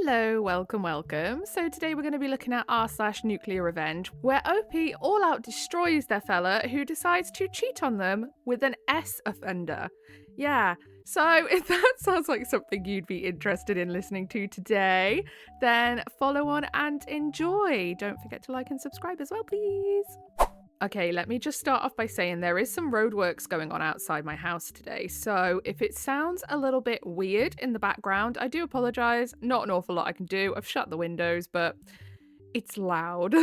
Hello, welcome. So today we're going to be looking at r/NuclearRevenge, where OP all out destroys their fella who decides to cheat on them with an S offender. Yeah, so if that sounds like something you'd be interested in listening to today, then follow on and enjoy. Don't forget to like and subscribe as well, please. Okay, let me just start off by saying there is some roadworks going on outside my house today, so if it sounds a little bit weird in the background, I do apologise. Not an awful lot I can do. I've shut the windows, but it's loud.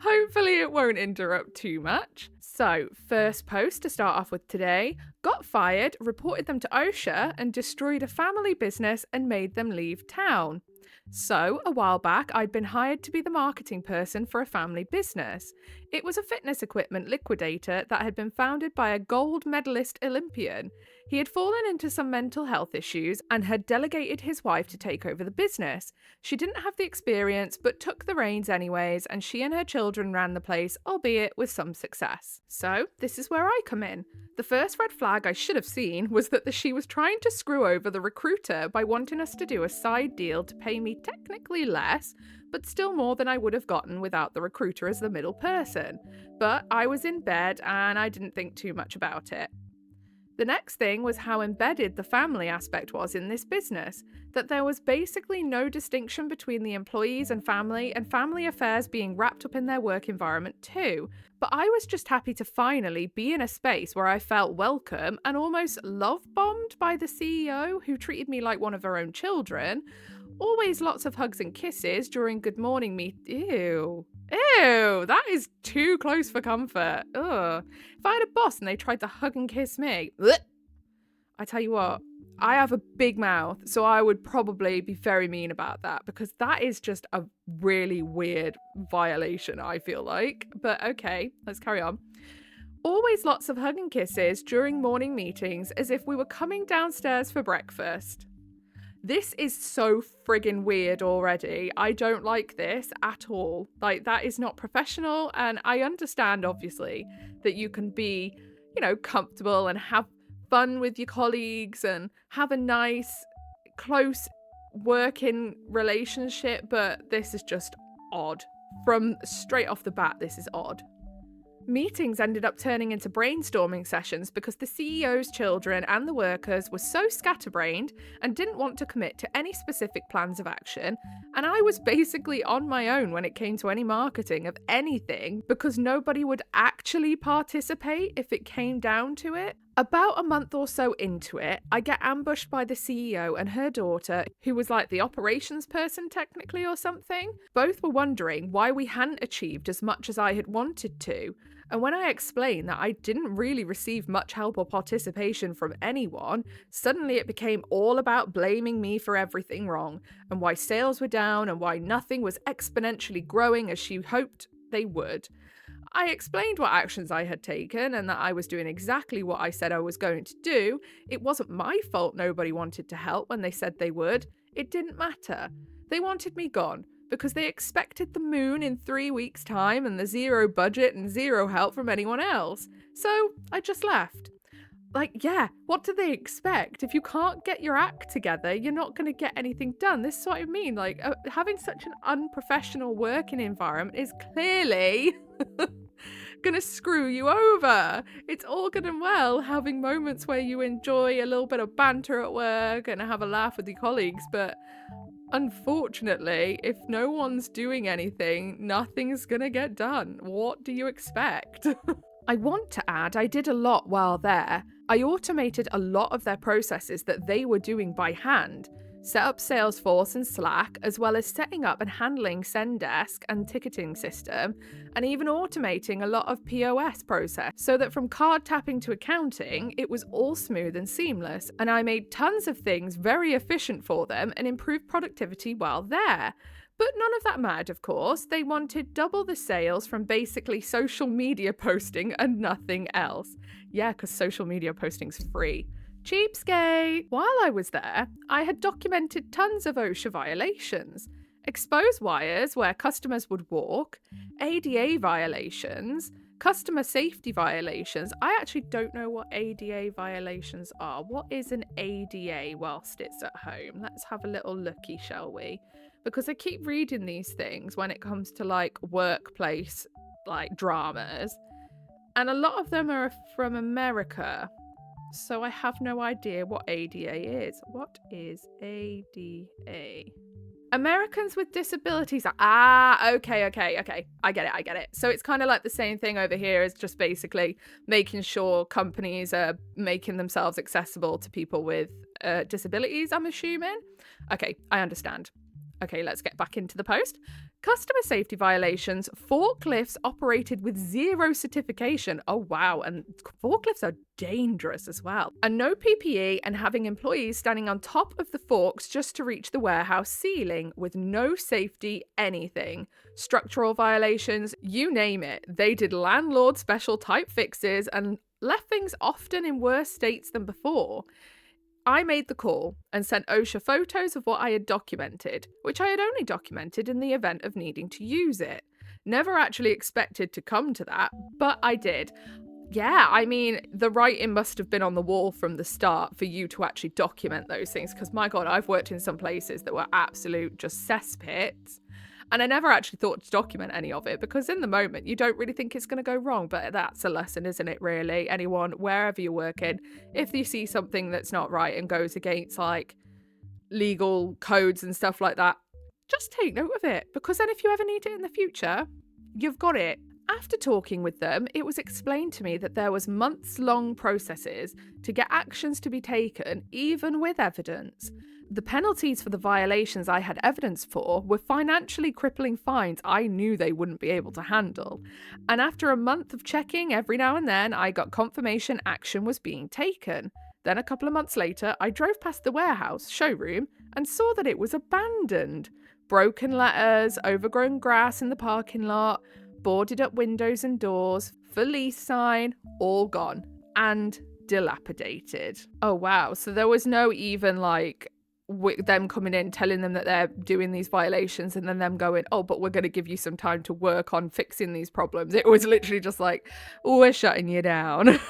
Hopefully it won't interrupt too much. So, first post to start off with today. Got fired, reported them to OSHA, and destroyed a family business and made them leave town. So, a while back, I'd been hired to be the marketing person for a family business. It was a fitness equipment liquidator that had been founded by a gold medalist Olympian. He had fallen into some mental health issues and had delegated his wife to take over the business. She didn't have the experience, but took the reins anyways, and she and her children ran the place, albeit with some success. So, this is where I come in. The first red flag I should have seen was that she was trying to screw over the recruiter by wanting us to do a side deal to pay me technically less, but still more than I would have gotten without the recruiter as the middle person. But I was in bed and I didn't think too much about it. The next thing was how embedded the family aspect was in this business, that there was basically no distinction between the employees and family affairs being wrapped up in their work environment too. But I was just happy to finally be in a space where I felt welcome and almost love-bombed by the CEO, who treated me like one of her own children. Always lots of hugs and kisses during good morning Ew, that is too close for comfort. Ugh. If I had a boss and they tried to hug and kiss me, I tell you what, I have a big mouth, so I would probably be very mean about that, because that is just a really weird violation, I feel like. But okay, let's carry on. Always lots of hug and kisses during morning meetings as if we were coming downstairs for breakfast. This is so friggin' weird already. I don't like this at all. Like, that is not professional, and I understand, obviously, that you can be, comfortable and have fun with your colleagues and have a nice, close working relationship, but this is just odd. From straight off the bat, this is odd. Meetings ended up turning into brainstorming sessions because the CEO's children and the workers were so scatterbrained and didn't want to commit to any specific plans of action, and I was basically on my own when it came to any marketing of anything because nobody would actually participate if it came down to it. About a month or so into it, I get ambushed by the CEO and her daughter, who was like the operations person technically or something. Both were wondering why we hadn't achieved as much as I had wanted to. And when I explained that I didn't really receive much help or participation from anyone, suddenly it became all about blaming me for everything wrong, and why sales were down and why nothing was exponentially growing as she hoped they would. I explained what actions I had taken and that I was doing exactly what I said I was going to do. It wasn't my fault nobody wanted to help when they said they would. It didn't matter. They wanted me gone because they expected the moon in 3 weeks' time and the zero budget and zero help from anyone else. So I just left. What do they expect? If you can't get your act together, you're not going to get anything done. This is what I mean. Having such an unprofessional working environment is clearly going to screw you over. It's all good and well having moments where you enjoy a little bit of banter at work and have a laugh with your colleagues, but unfortunately, if no one's doing anything, nothing's going to get done. What do you expect? I want to add, I did a lot while there. I automated a lot of their processes that they were doing by hand, set up Salesforce and Slack, as well as setting up and handling Zendesk and ticketing system, and even automating a lot of POS process, so that from card tapping to accounting, it was all smooth and seamless, and I made tons of things very efficient for them and improved productivity while there. But none of that mattered, of course. They wanted double the sales from basically social media posting and nothing else. Yeah, because social media posting's free. Cheapskate! While I was there, I had documented tons of OSHA violations. Exposed wires where customers would walk, ADA violations, Customer safety violations. I actually don't know what ADA violations are. What is an ADA whilst it's at home? Let's have a little looky, shall we? Because I keep reading these things when it comes to like workplace like dramas, and a lot of them are from America. So I have no idea what ADA is. What is ADA? Americans with disabilities. Okay. I get it. So it's kind of like the same thing over here, is just basically making sure companies are making themselves accessible to people with disabilities, I'm assuming. Okay, I understand. Okay, let's get back into the post. Customer safety violations. Forklifts operated with zero certification. Oh, wow. And forklifts are dangerous as well. And no PPE, and having employees standing on top of the forks just to reach the warehouse ceiling with no safety anything. Structural violations, you name it. They did landlord special type fixes and left things often in worse states than before. I made the call and sent OSHA photos of what I had documented, which I had only documented in the event of needing to use it. Never actually expected to come to that, but I did. Yeah, I mean, the writing must have been on the wall from the start for you to actually document those things, because my God, I've worked in some places that were absolute just cesspits. And I never actually thought to document any of it, because in the moment you don't really think it's going to go wrong. But that's a lesson, isn't it, really? Anyone, wherever you're working, if you see something that's not right and goes against like legal codes and stuff like that, just take note of it, because then if you ever need it in the future, you've got it. After talking with them, it was explained to me that there was months-long processes to get actions to be taken, even with evidence. The penalties for the violations I had evidence for were financially crippling fines I knew they wouldn't be able to handle. And after a month of checking every now and then, I got confirmation action was being taken. Then a couple of months later, I drove past the warehouse showroom and saw that it was abandoned. Broken letters, overgrown grass in the parking lot, boarded up windows and doors, for lease sign, all gone. And dilapidated. Oh wow, so there was no even like them coming in telling them that they're doing these violations and then them going, oh, but we're going to give you some time to work on fixing these problems. It was literally just like, oh, we're shutting you down.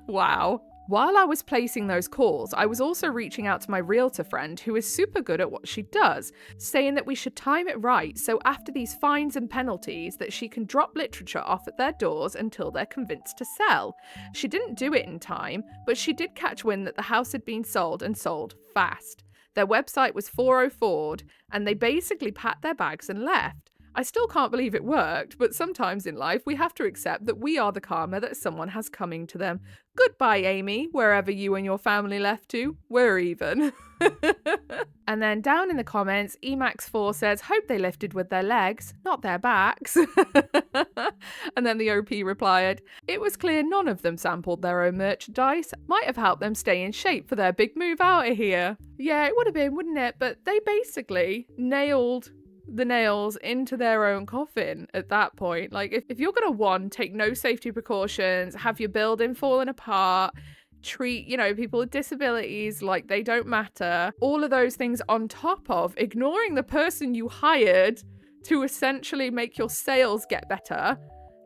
Wow. While I was placing those calls, I was also reaching out to my realtor friend, who is super good at what she does, saying that we should time it right so after these fines and penalties that she can drop literature off at their doors until they're convinced to sell. She didn't do it in time, but she did catch wind that the house had been sold and sold fast. Their website was 404'd, and they basically packed their bags and left. I still can't believe it worked, but sometimes in life we have to accept that we are the karma that someone has coming to them. Goodbye, Amy, wherever you and your family left to. We're even. And then down in the comments, Emax4 says, hope they lifted with their legs, not their backs. And then the OP replied, it was clear none of them sampled their own merchandise. Might have helped them stay in shape for their big move out of here. Yeah, it would have been, wouldn't it? But they basically nailed the nails into their own coffin at that point. Like, if you're gonna take no safety precautions, have your building falling apart, treat, people with disabilities like they don't matter, all of those things on top of ignoring the person you hired to essentially make your sales get better,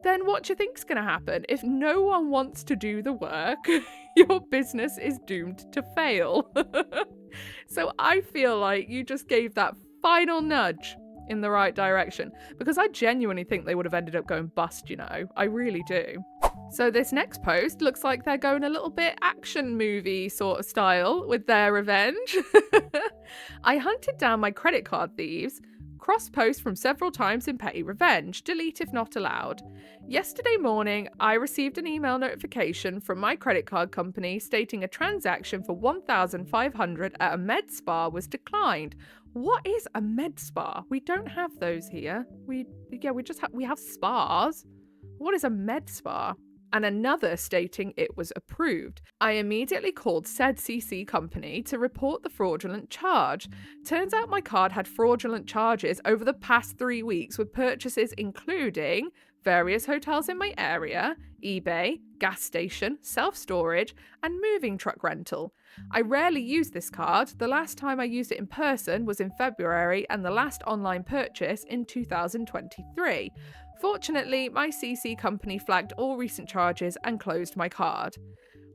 then what do you think's gonna happen? If no one wants to do the work, your business is doomed to fail. So I feel like you just gave that final nudge in the right direction, because I genuinely think they would have ended up going bust, I really do. So this next post looks like they're going a little bit action movie sort of style with their revenge. I hunted down my credit card thieves, cross-post from several times in petty revenge, delete if not allowed. Yesterday morning, I received an email notification from my credit card company stating a transaction for $1,500 at a med spa was declined. What is a med spa? We don't have those here. We have spas. What is a med spa? And another stating it was approved. I immediately called said CC company to report the fraudulent charge. Turns out my card had fraudulent charges over the past 3 weeks with purchases including various hotels in my area, eBay, gas station, self-storage, and moving truck rental. I rarely use this card. The last time I used it in person was in February, and the last online purchase in 2023. Fortunately, my CC company flagged all recent charges and closed my card.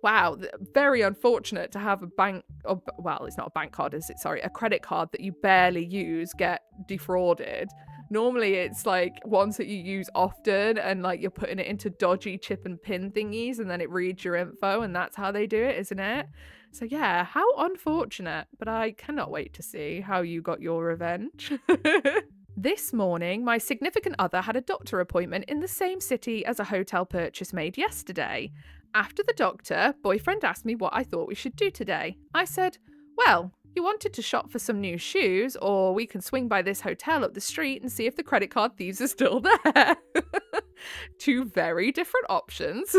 Wow, very unfortunate to have a bank, or, well, it's not a bank card, is it? Sorry, a credit card that you barely use get defrauded. Normally it's like ones that you use often and like you're putting it into dodgy chip and pin thingies and then it reads your info and that's how they do it, isn't it? So yeah, how unfortunate, but I cannot wait to see how you got your revenge. This morning, my significant other had a doctor appointment in the same city as a hotel purchase made yesterday. After the doctor, boyfriend asked me what I thought we should do today. I said, well, you wanted to shop for some new shoes, or we can swing by this hotel up the street and see if the credit card thieves are still there. Two very different options.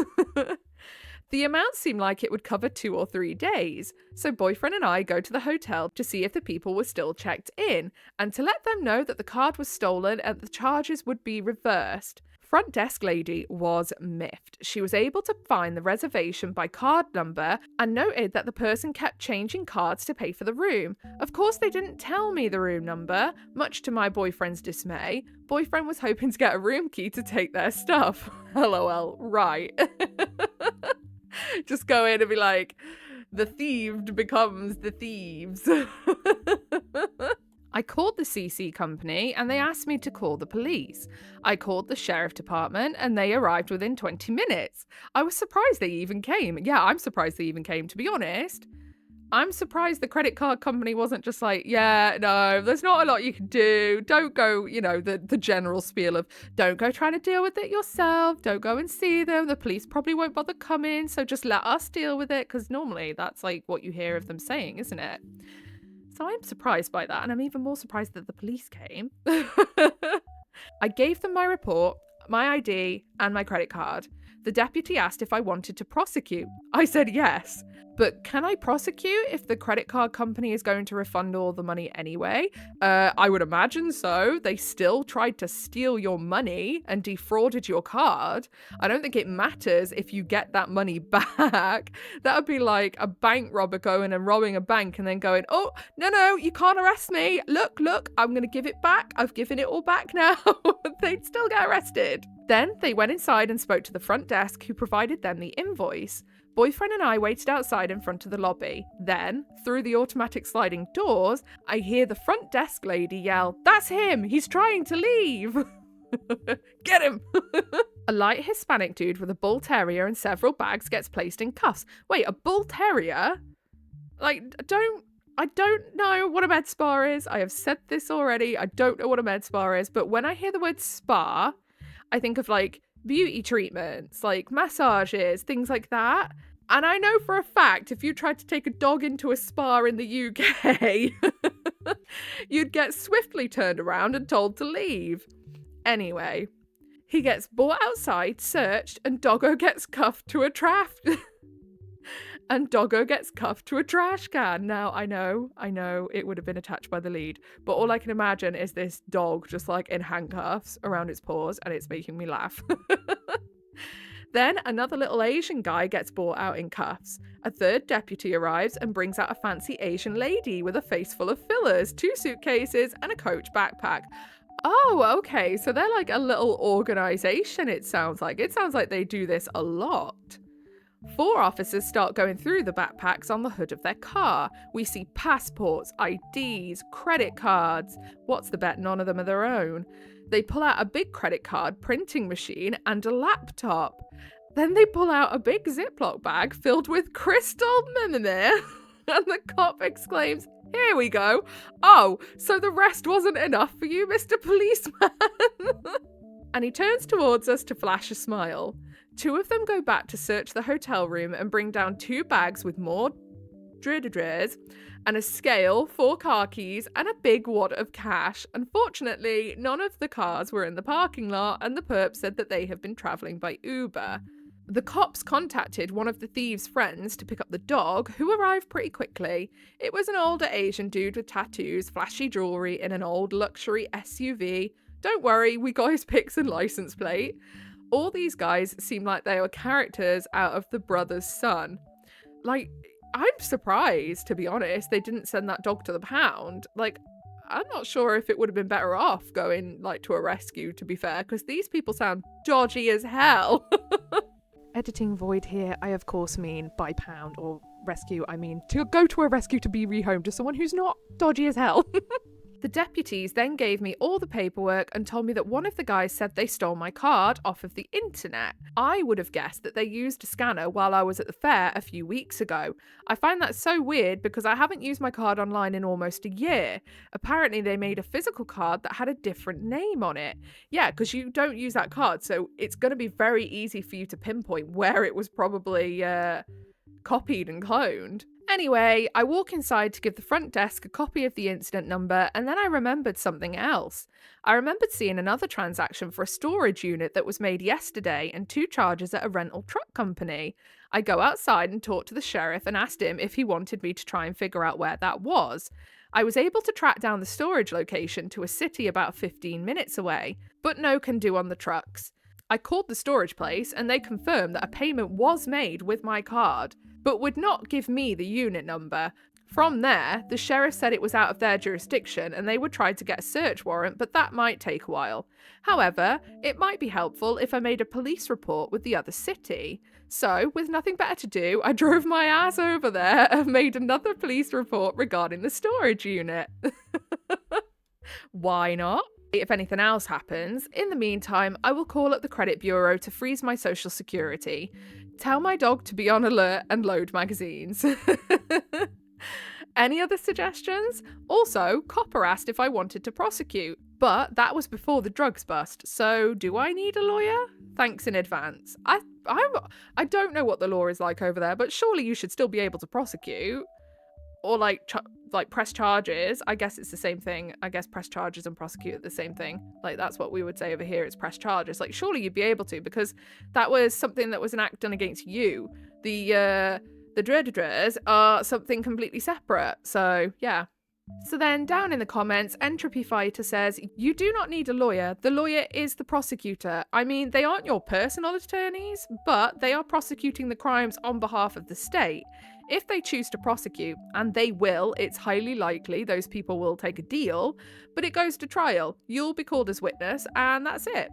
The amount seemed like it would cover 2 or 3 days, so boyfriend and I go to the hotel to see if the people were still checked in, and to let them know that the card was stolen and the charges would be reversed. Front desk lady was miffed. She was able to find the reservation by card number and noted that the person kept changing cards to pay for the room. Of course, they didn't tell me the room number, much to my boyfriend's dismay. Boyfriend was hoping to get a room key to take their stuff. LOL, right. Just go in and be like, the thieved becomes the thieves. I called the CC company and they asked me to call the police. I called the sheriff department and they arrived within 20 minutes. I was surprised they even came. Yeah, I'm surprised they even came, to be honest. I'm surprised the credit card company wasn't just like, yeah, no, there's not a lot you can do. Don't go, the general spiel of don't go trying to deal with it yourself. Don't go and see them. The police probably won't bother coming. So just let us deal with it. Because normally that's like what you hear of them saying, isn't it? So I'm surprised by that. And I'm even more surprised that the police came. I gave them my report, my ID, and my credit card. The deputy asked if I wanted to prosecute. I said yes. But can I prosecute if the credit card company is going to refund all the money anyway? I would imagine so. They still tried to steal your money and defrauded your card. I don't think it matters if you get that money back. That would be like a bank robber going and robbing a bank and then going, oh, no, you can't arrest me. Look, I'm going to give it back. I've given it all back now. They'd still get arrested. Then they went inside and spoke to the front desk who provided them the invoice. Boyfriend and I waited outside in front of the lobby. Then, through the automatic sliding doors, I hear the front desk lady yell, "That's him! He's trying to leave!" Get him! A light Hispanic dude with a bull terrier and several bags gets placed in cuffs. Wait, a bull terrier? I don't know what a med spa is. I have said this already. I don't know what a med spa is, but when I hear the word spa, I think of like beauty treatments, like massages, things like that. And I know for a fact if you tried to take a dog into a spa in the UK, you'd get swiftly turned around and told to leave. Anyway, he gets brought outside, searched, and Doggo gets cuffed to a trash can. Now, I know it would have been attached by the lead, but all I can imagine is this dog just like in handcuffs around its paws, and it's making me laugh. Then another little Asian guy gets brought out in cuffs. A third deputy arrives and brings out a fancy Asian lady with a face full of fillers, 2 suitcases, and a Coach backpack. Oh, okay, so they're like a little organisation, it sounds like. It sounds like they do this a lot. 4 officers start going through the backpacks on the hood of their car. We see passports, IDs, credit cards. What's the bet? None of them are their own. They pull out a big credit card printing machine and a laptop. Then they pull out a big Ziploc bag filled with crystal mimimir. And the cop exclaims, "Here we go. Oh, so the rest wasn't enough for you, Mr. Policeman?" And he turns towards us to flash a smile. 2 of them go back to search the hotel room and bring down 2 bags with more dres and a scale, 4 car keys, and a big wad of cash. Unfortunately, none of the cars were in the parking lot, and the perp said that they have been travelling by Uber. The cops contacted one of the thieves' friends to pick up the dog, who arrived pretty quickly. It was an older Asian dude with tattoos, flashy jewellery, in an old luxury SUV. Don't worry, we got his pics and license plate. All these guys seem like they were characters out of The Brother's Son. Like, I'm surprised, to be honest, they didn't send that dog to the pound. Like, I'm not sure if it would have been better off going like to a rescue, to be fair, because these people sound dodgy as hell. Editing void here, I of course mean by pound, or rescue, I mean to go to a rescue to be rehomed to someone who's not dodgy as hell. The deputies then gave me all the paperwork and told me that one of the guys said they stole my card off of the internet. I would have guessed that they used a scanner while I was at the fair a few weeks ago. I find that so weird because I haven't used my card online in almost a year. Apparently they made a physical card that had a different name on it. Yeah, because you don't use that card, so it's going to be very easy for you to pinpoint where it was probably copied and cloned. Anyway, I walk inside to give the front desk a copy of the incident number, and then I remembered something else. I remembered seeing another transaction for a storage unit that was made yesterday and 2 charges at a rental truck company. I go outside and talk to the sheriff and asked him if he wanted me to try and figure out where that was. I was able to track down the storage location to a city about 15 minutes away, but no can do on the trucks. I called the storage place and they confirmed that a payment was made with my card, but would not give me the unit number. From there, the sheriff said it was out of their jurisdiction and they would try to get a search warrant, but that might take a while. However, it might be helpful if I made a police report with the other city. So, with nothing better to do, I drove my ass over there and made another police report regarding the storage unit. Why not? If anything else happens, in the meantime, I will call up the credit bureau to freeze my social security. Tell my dog to be on alert and load magazines. Any other suggestions? Also, Copper asked if I wanted to prosecute, but that was before the drugs bust, so do I need a lawyer? Thanks in advance. I don't know what the law is like over there, but surely you should still be able to prosecute. Or like press charges. I guess it's the same thing. I guess press charges and prosecute are the same thing. Like that's what we would say over here. It's press charges. Like surely you'd be able to, because that was something that was an act done against you. The dreaders are something completely separate. So yeah. So then down in the comments, Entropy Fighter says, you do not need a lawyer. The lawyer is the prosecutor. I mean, they aren't your personal attorneys, but they are prosecuting the crimes on behalf of the state. If they choose to prosecute, and they will, it's highly likely those people will take a deal, but it goes to trial. You'll be called as witness, and that's it.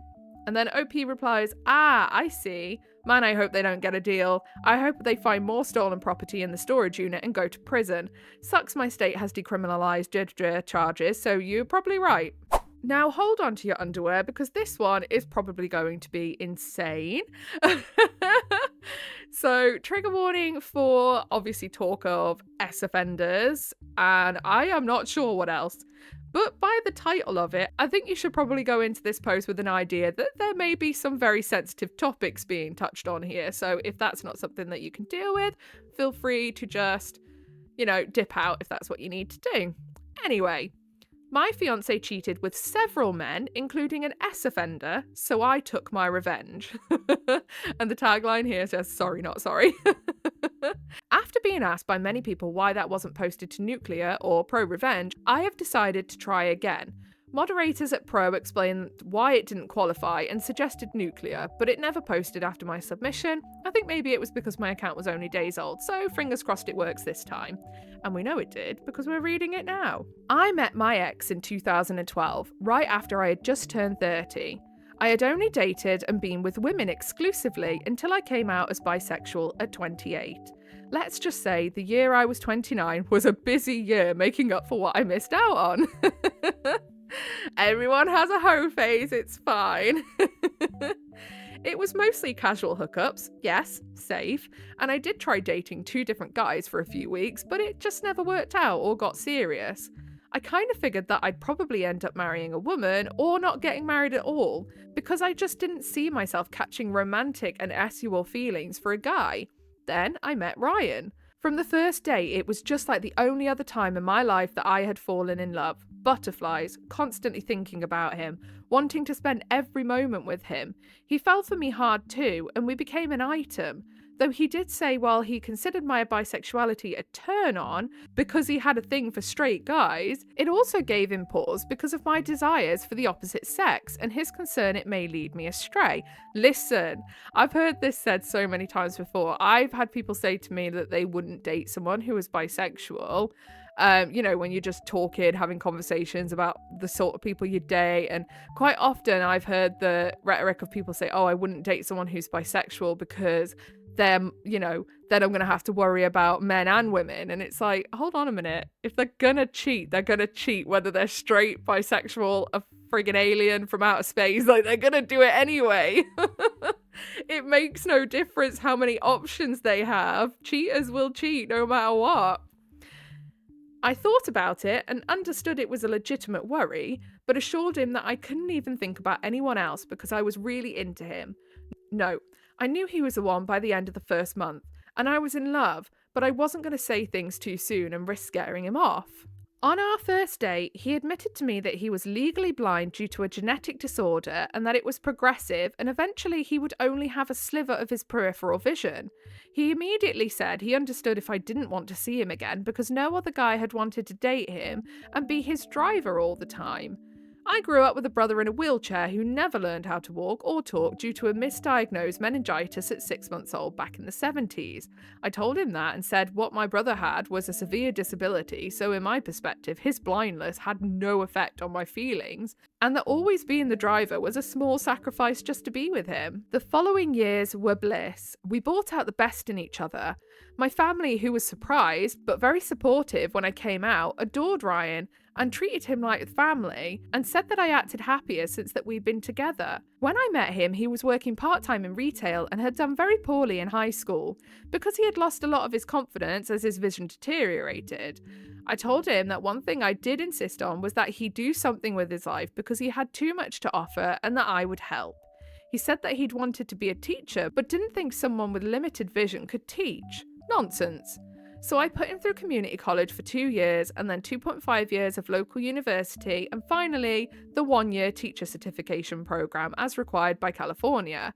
And then OP replies, I see. Man, I hope they don't get a deal. I hope they find more stolen property in the storage unit and go to prison. Sucks my state has decriminalised charges, so you're probably right. Now hold on to your underwear because this one is probably going to be insane. So trigger warning for obviously talk of S offenders, and I am not sure what else. But by the title of it, I think you should probably go into this post with an idea that there may be some very sensitive topics being touched on here. So if that's not something that you can deal with, feel free to just, dip out if that's what you need to do. Anyway, my fiance cheated with several men, including an S offender, so I took my revenge. And the tagline here says, sorry, not sorry. After being asked by many people why that wasn't posted to Nuclear or Pro Revenge, I have decided to try again. Moderators at Pro explained why it didn't qualify and suggested Nuclear, but it never posted after my submission. I think maybe it was because my account was only days old, so fingers crossed it works this time. And we know it did because we're reading it now. I met my ex in 2012, right after I had just turned 30. I had only dated and been with women exclusively until I came out as bisexual at 28. Let's just say the year I was 29 was a busy year making up for what I missed out on. Everyone has a hoe phase, it's fine. It was mostly casual hookups, yes, safe, and I did try dating 2 different guys for a few weeks, but it just never worked out or got serious. I kind of figured that I'd probably end up marrying a woman or not getting married at all, because I just didn't see myself catching romantic and sexual feelings for a guy. Then I met Ryan. From the first day, it was just like the only other time in my life that I had fallen in love. Butterflies, constantly thinking about him, wanting to spend every moment with him. He fell for me hard too, and we became an item. Though he did say while he considered my bisexuality a turn-on because he had a thing for straight guys, it also gave him pause because of my desires for the opposite sex and his concern it may lead me astray. Listen, I've heard this said so many times before. I've had people say to me that they wouldn't date someone who was bisexual. When you're just talking, having conversations about the sort of people you date. And quite often I've heard the rhetoric of people say, oh, I wouldn't date someone who's bisexual because then I'm going to have to worry about men and women. And it's like, hold on a minute. If they're going to cheat, they're going to cheat, whether they're straight, bisexual, a friggin' alien from outer space. Like, they're going to do it anyway. It makes no difference how many options they have. Cheaters will cheat no matter what. I thought about it and understood it was a legitimate worry, but assured him that I couldn't even think about anyone else because I was really into him. No, I knew he was the one by the end of the first month, and I was in love, but I wasn't going to say things too soon and risk scaring him off. On our first date, he admitted to me that he was legally blind due to a genetic disorder and that it was progressive, and eventually he would only have a sliver of his peripheral vision. He immediately said he understood if I didn't want to see him again because no other guy had wanted to date him and be his driver all the time. I grew up with a brother in a wheelchair who never learned how to walk or talk due to a misdiagnosed meningitis at 6 months old back in the 70s. I told him that and said what my brother had was a severe disability, so in my perspective, his blindness had no effect on my feelings, and that always being the driver was a small sacrifice just to be with him. The following years were bliss. We brought out the best in each other. My family, who was surprised but very supportive when I came out, adored Ryan and treated him like family and said that I acted happier since that we'd been together. When I met him, he was working part-time in retail and had done very poorly in high school because he had lost a lot of his confidence as his vision deteriorated. I told him that one thing I did insist on was that he do something with his life because he had too much to offer and that I would help. He said that he'd wanted to be a teacher but didn't think someone with limited vision could teach. Nonsense. So I put him through community college for 2 years and then 2.5 years of local university and finally the 1-year teacher certification program as required by California.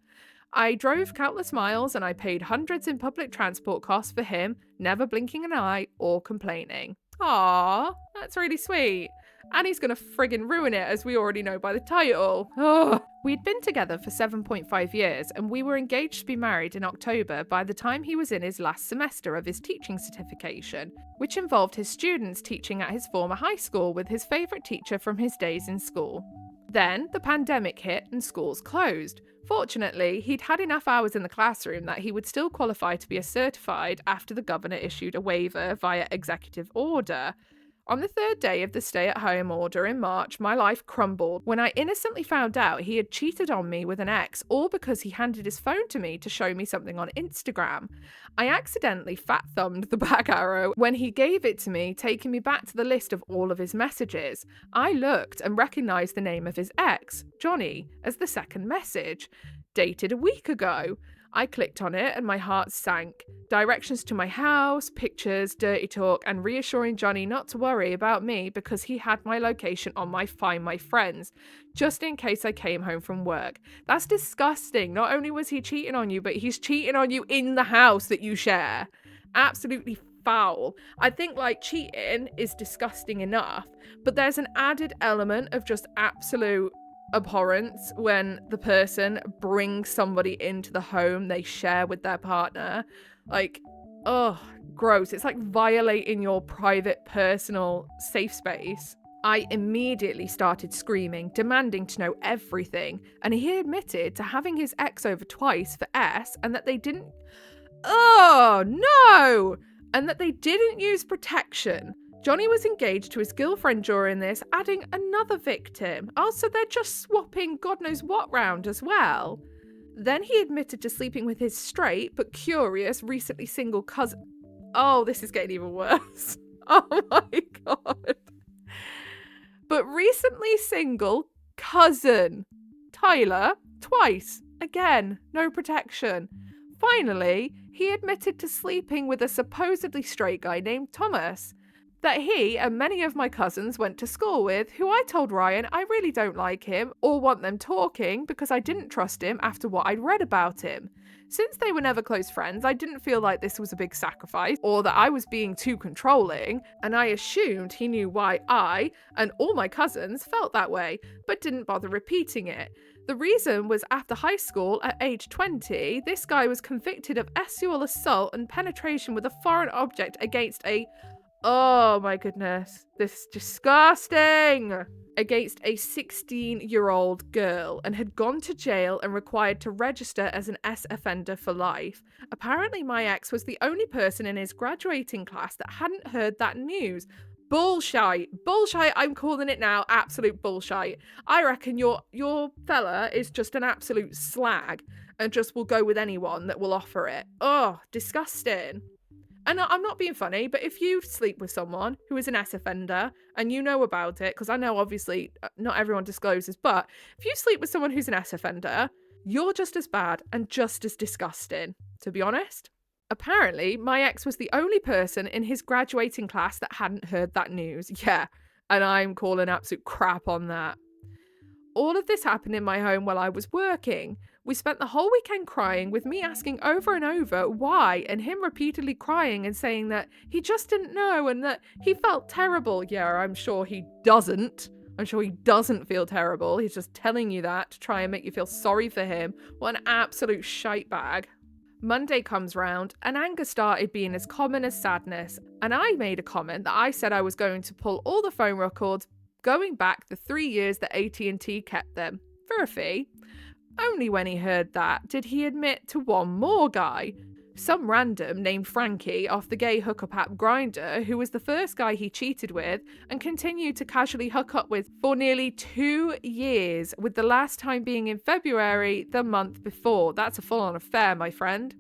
I drove countless miles and I paid hundreds in public transport costs for him, never blinking an eye or complaining. Aww, that's really sweet. And he's gonna friggin' ruin it, as we already know by the title. Ugh. We'd been together for 7.5 years and we were engaged to be married in October by the time he was in his last semester of his teaching certification, which involved his students teaching at his former high school with his favourite teacher from his days in school. Then the pandemic hit and schools closed. Fortunately, he'd had enough hours in the classroom that he would still qualify to be a certified after the governor issued a waiver via executive order. On the third day of the stay-at-home order in March, my life crumbled when I innocently found out he had cheated on me with an ex, all because he handed his phone to me to show me something on Instagram. I accidentally fat-thumbed the back arrow when he gave it to me, taking me back to the list of all of his messages. I looked and recognised the name of his ex, Johnny, as the second message. Dated a week ago. I clicked on it and my heart sank. Directions to my house, pictures, dirty talk, and reassuring Johnny not to worry about me because he had my location on my Find My Friends, just in case I came home from work. That's disgusting. Not only was he cheating on you, but he's cheating on you in the house that you share. Absolutely foul. I think cheating is disgusting enough, but there's an added element of just absolute abhorrence when the person brings somebody into the home they share with their partner. Gross. It's like violating your private, personal, safe space. I immediately started screaming, demanding to know everything, and he admitted to having his ex over twice for S and that they didn't... Oh, no! And that they didn't use protection. Johnny was engaged to his girlfriend during this, adding another victim. Also, they're just swapping God knows what round as well. Then he admitted to sleeping with his straight but curious, recently single cousin. Oh, this is getting even worse. Oh my God. But recently single cousin, Tyler, twice. Again, no protection. Finally, he admitted to sleeping with a supposedly straight guy named Thomas, that he and many of my cousins went to school with, who I told Ryan I really don't like him or want them talking because I didn't trust him after what I'd read about him. Since they were never close friends, I didn't feel like this was a big sacrifice or that I was being too controlling, and I assumed he knew why I and all my cousins felt that way, but didn't bother repeating it. The reason was after high school, at age 20, this guy was convicted of sexual assault and penetration with a foreign object against a Oh my goodness. This is disgusting. Against a 16-year-old girl and had gone to jail and required to register as an S offender for life. Apparently, my ex was the only person in his graduating class that hadn't heard that news. Bullshite. Bullshite, I'm calling it now. Absolute bullshite. I reckon your fella is just an absolute slag and just will go with anyone that will offer it. Oh, disgusting. And I'm not being funny, but if you sleep with someone who is an S offender and you know about it, because I know obviously not everyone discloses, but if you sleep with someone who's an S offender, you're just as bad and just as disgusting, to be honest. Apparently, my ex was the only person in his graduating class that hadn't heard that news. Yeah, and I'm calling absolute crap on that. All of this happened in my home while I was working. We spent the whole weekend crying, with me asking over and over why, and him repeatedly crying and saying that he just didn't know and that he felt terrible. Yeah, I'm sure he doesn't. I'm sure he doesn't feel terrible. He's just telling you that to try and make you feel sorry for him. What an absolute shite bag. Monday comes round and anger started being as common as sadness, and I made a comment that I said I was going to pull all the phone records going back the 3 years that AT&T kept them for a fee. Only when he heard that did he admit to one more guy, some random named Frankie off the gay hookup app Grindr, who was the first guy he cheated with and continued to casually hook up with for nearly 2 years, with the last time being in February the month before. That's a full-on affair, my friend.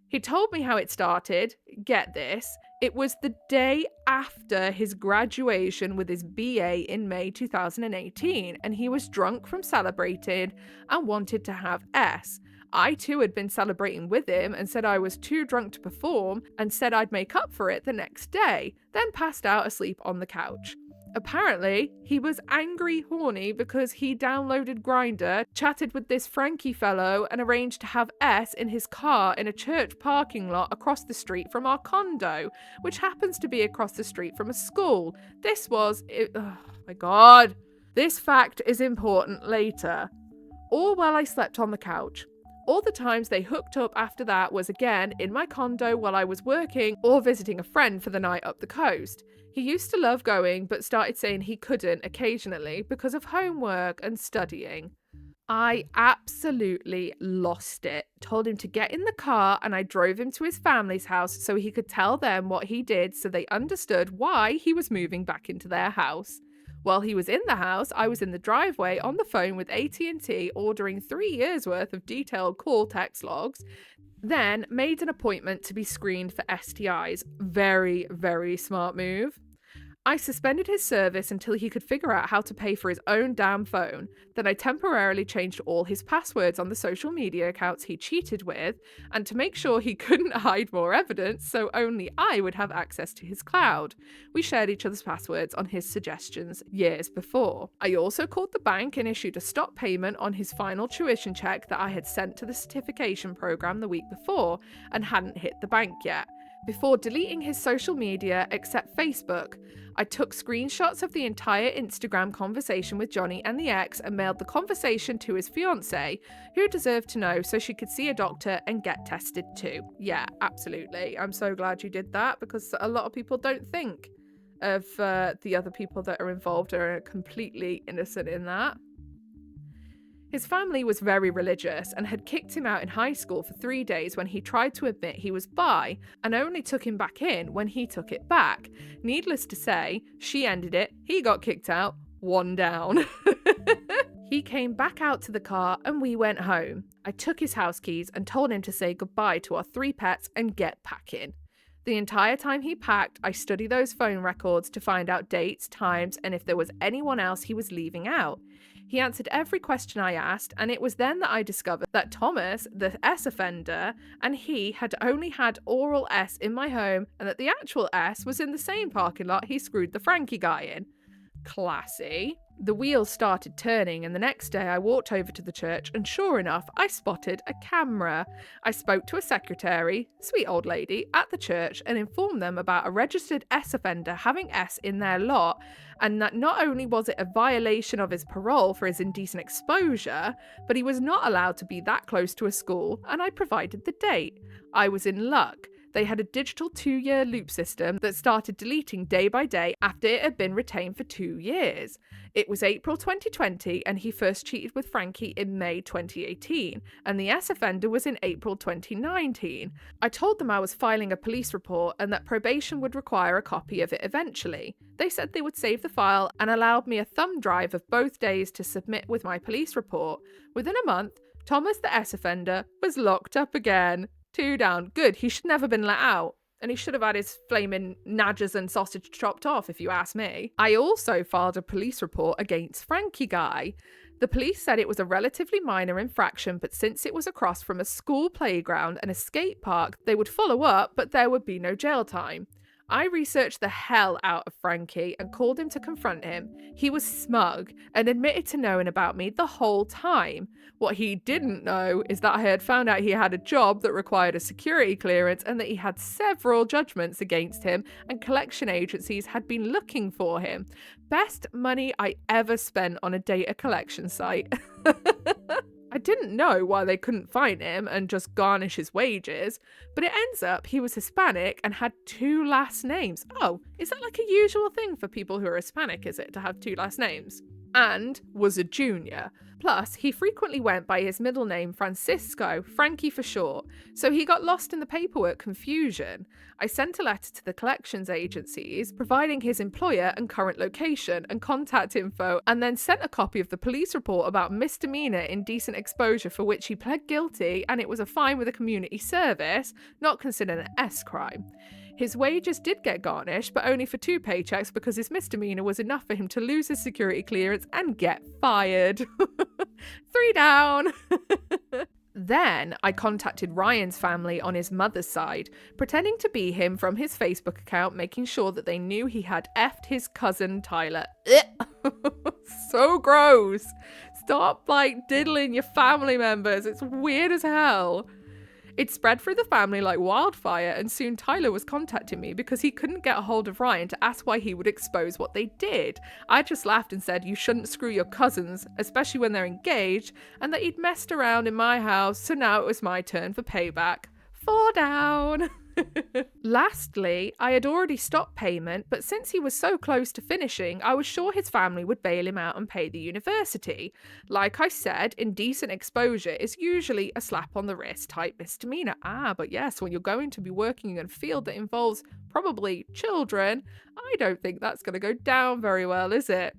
He told me how it started. Get this. It was the day after his graduation with his BA in May 2018, and he was drunk from celebrating and wanted to have S. I too had been celebrating with him and said I was too drunk to perform and said I'd make up for it the next day, then passed out asleep on the couch. Apparently, he was angry horny because he downloaded Grindr, chatted with this Frankie fellow, and arranged to have S in his car in a church parking lot across the street from our condo, which happens to be across the street from a school. Oh my god. This fact is important later. All while I slept on the couch. All the times they hooked up after that was again in my condo while I was working or visiting a friend for the night up the coast. He used to love going, but started saying he couldn't occasionally because of homework and studying. I absolutely lost it. Told him to get in the car and I drove him to his family's house so he could tell them what he did so they understood why he was moving back into their house. While he was in the house, I was in the driveway on the phone with AT&T ordering 3 years worth of detailed call text logs, then made an appointment to be screened for STIs. Very, very smart move. I suspended his service until he could figure out how to pay for his own damn phone. Then I temporarily changed all his passwords on the social media accounts he cheated with, and to make sure he couldn't hide more evidence, so only I would have access to his cloud. We shared each other's passwords on his suggestions years before. I also called the bank and issued a stop payment on his final tuition check that I had sent to the certification program the week before and hadn't hit the bank yet. Before deleting his social media except Facebook, I took screenshots of the entire Instagram conversation with Johnny and the ex and mailed the conversation to his fiancée, who deserved to know so she could see a doctor and get tested too. Yeah, absolutely. I'm so glad you did that because a lot of people don't think of the other people that are involved are completely innocent in that. His family was very religious and had kicked him out in high school for 3 days when he tried to admit he was bi, and only took him back in when he took it back. Needless to say, she ended it, he got kicked out, 1 down. He came back out to the car and we went home. I took his house keys and told him to say goodbye to our 3 pets and get packing. The entire time he packed, I studied those phone records to find out dates, times, and if there was anyone else he was leaving out. He answered every question I asked, and it was then that I discovered that Thomas, the S offender, and he had only had oral S in my home, and that the actual S was in the same parking lot he screwed the Frankie guy in. Classy. The wheels started turning, and the next day I walked over to the church, and sure enough, I spotted a camera. I spoke to a secretary, sweet old lady, at the church and informed them about a registered S offender having S in their lot, and that not only was it a violation of his parole for his indecent exposure, but he was not allowed to be that close to a school, and I provided the date. I was in luck. They had a digital 2-year loop system that started deleting day by day after it had been retained for 2 years. It was April 2020 and he first cheated with Frankie in May 2018, and the S offender was in April 2019. I told them I was filing a police report and that probation would require a copy of it eventually. They said they would save the file and allowed me a thumb drive of both days to submit with my police report. Within a month, Thomas the S offender was locked up again. 2 down. Good, he should never have been let out. And he should have had his flaming nadgers and sausage chopped off, if you ask me. I also filed a police report against Frankie Guy. The police said it was a relatively minor infraction, but since it was across from a school playground and a skate park, they would follow up, but there would be no jail time. I researched the hell out of Frankie and called him to confront him. He was smug and admitted to knowing about me the whole time. What he didn't know is that I had found out he had a job that required a security clearance and that he had several judgments against him and collection agencies had been looking for him. Best money I ever spent on a data collection site. I didn't know why they couldn't find him and just garnish his wages, but it ends up he was Hispanic and had 2 last names. Oh, is that like a usual thing for people who are Hispanic, is it, to have 2 last names? And was a junior. Plus, he frequently went by his middle name Francisco, Frankie for short, so he got lost in the paperwork confusion. I sent a letter to the collections agencies, providing his employer and current location and contact info, and then sent a copy of the police report about misdemeanor indecent exposure for which he pled guilty, and it was a fine with a community service, not considered an S crime. His wages did get garnished, but only for 2 paychecks because his misdemeanor was enough for him to lose his security clearance and get fired. 3 down. Then I contacted Ryan's family on his mother's side, pretending to be him from his Facebook account, making sure that they knew he had effed his cousin Tyler. So gross. Stop diddling your family members. It's weird as hell. It spread through the family like wildfire, and soon Tyler was contacting me because he couldn't get a hold of Ryan to ask why he would expose what they did. I just laughed and said, you shouldn't screw your cousins, especially when they're engaged, and that he'd messed around in my house, so now it was my turn for payback. 4 down. Lastly, I had already stopped payment, but since he was so close to finishing, I was sure his family would bail him out and pay the university. Like I said, indecent exposure is usually a slap on the wrist type misdemeanor. But yes, when you're going to be working in a field that involves probably children, I don't think that's going to go down very well, is it?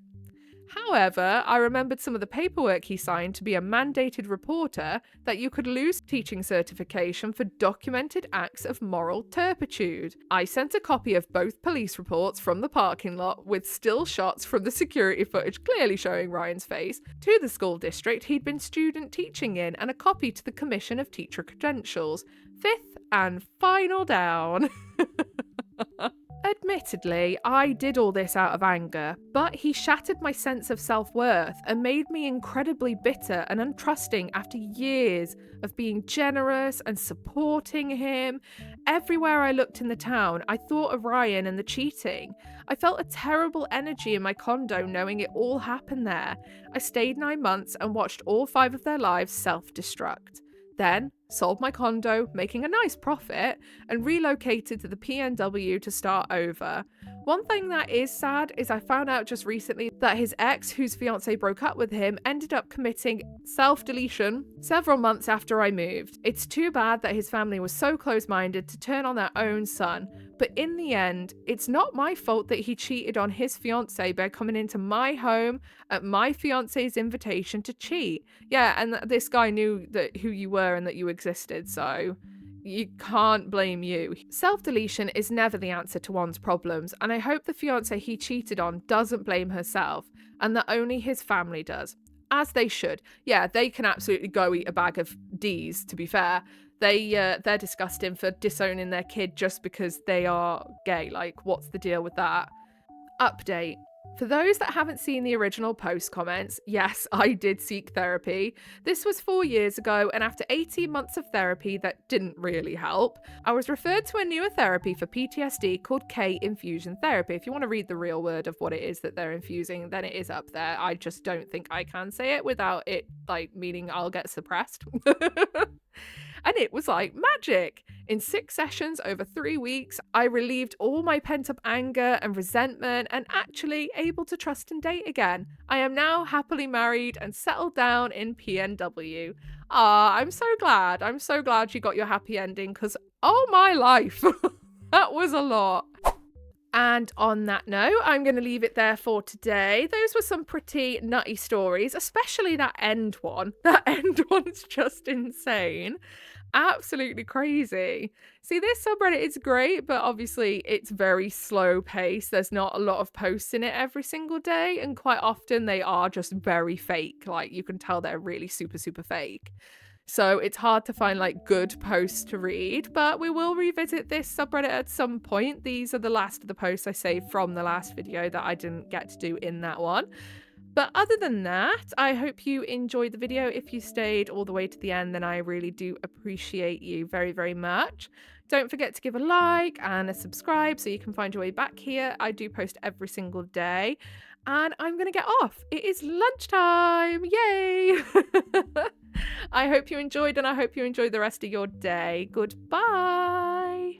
However, I remembered some of the paperwork he signed to be a mandated reporter that you could lose teaching certification for documented acts of moral turpitude. I sent a copy of both police reports from the parking lot with still shots from the security footage clearly showing Ryan's face to the school district he'd been student teaching in and a copy to the Commission of Teacher Credentials. 5th and final down. Admittedly, I did all this out of anger, but he shattered my sense of self-worth and made me incredibly bitter and untrusting after years of being generous and supporting him. Everywhere I looked in the town, I thought of Ryan and the cheating. I felt a terrible energy in my condo knowing it all happened there. I stayed 9 months and watched all 5 of their lives self-destruct. Then sold my condo, making a nice profit, and relocated to the PNW to start over. One thing that is sad is I found out just recently that his ex, whose fiance broke up with him, ended up committing self-deletion several months after I moved. It's too bad that his family was so close-minded to turn on their own son, but in the end, it's not my fault that he cheated on his fiance by coming into my home at my fiance's invitation to cheat. Yeah, and this guy knew that who you were and that you existed, so you can't blame you. Self-deletion is never the answer to one's problems, and I hope the fiancé he cheated on doesn't blame herself, and that only his family does. As they should. Yeah, they can absolutely go eat a bag of D's, to be fair. They're disgusting for disowning their kid just because they are gay. Like, what's the deal with that? Update. For those that haven't seen the original post comments, yes, I did seek therapy. This was 4 years ago, and after 18 months of therapy that didn't really help, I was referred to a newer therapy for PTSD called K-infusion therapy. If you want to read the real word of what it is that they're infusing, then it is up there. I just don't think I can say it without it, meaning I'll get suppressed. And it was like magic. In 6 sessions over 3 weeks, I relieved all my pent-up anger and resentment and actually able to trust and date again. I am now happily married and settled down in PNW. Ah, I'm so glad. I'm so glad you got your happy ending because, oh my life, that was a lot. And on that note, I'm going to leave it there for today. Those were some pretty nutty stories, especially that end one. That end one's just insane. Absolutely crazy. See, this subreddit is great, but obviously it's very slow paced. There's not a lot of posts in it every single day, and quite often they are just very fake. Like, you can tell they're really super, super fake. So it's hard to find like good posts to read, but we will revisit this subreddit at some point. These are the last of the posts I saved from the last video that I didn't get to do in that one. But other than that, I hope you enjoyed the video. If you stayed all the way to the end, then I really do appreciate you very, very much. Don't forget to give a like and a subscribe so you can find your way back here. I do post every single day. And I'm going to get off. It is lunchtime. Yay! I hope you enjoyed, and I hope you enjoy the rest of your day. Goodbye.